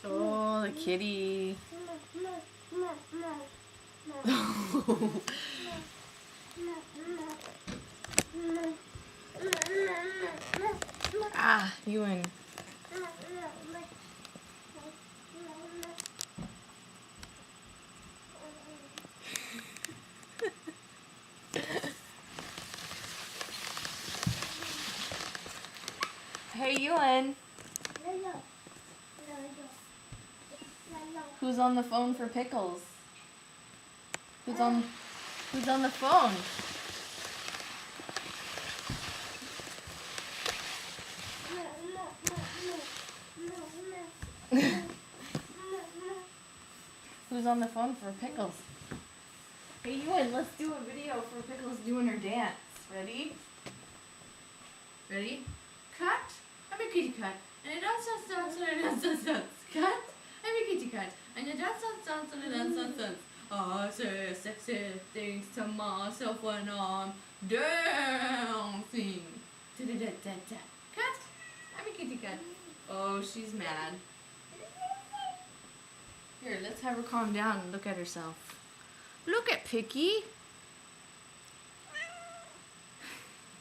Oh, the kitty. Ah, Ewan. Hey, Ewan. Who's on the phone for Pickles? Who's on the phone? Who's on the phone for Pickles? Hey, Ewan, let's do a video for Pickles doing her dance. Ready? Ready? Cut. I'm a kitty cat. And a dance, dance, and a dance, dance, dance. Cut. I'm a kitty cat. And a dance, dance, dance, and a dance, dance, dance. I say sexy things to myself when I'm dancing. Da-da-da-da-da. Cut. I'm a kitty cat. Oh, she's mad. Here, let's have her calm down and look at herself. Look at Picky.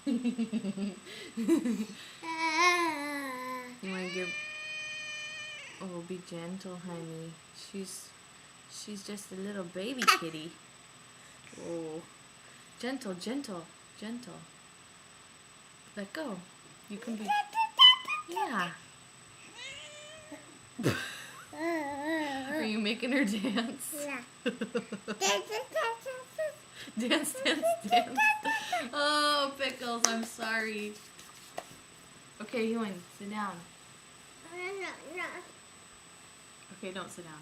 You want to give... Oh, be gentle, honey. She's just a little baby kitty. Oh, gentle, gentle, gentle. Let go. You can be... Yeah. Are you making her dance? Yeah. Dance, dance, dance. Oh, Pickles, I'm sorry. Okay, Ewan, sit down. Okay, don't sit down.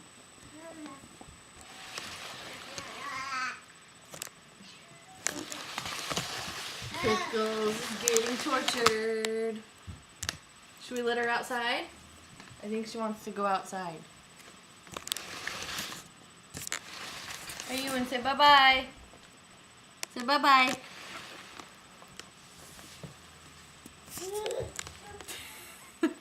Pickles is getting tortured. Should we let her outside? I think she wants to go outside. Hey, Ewan, say bye-bye. Say bye-bye.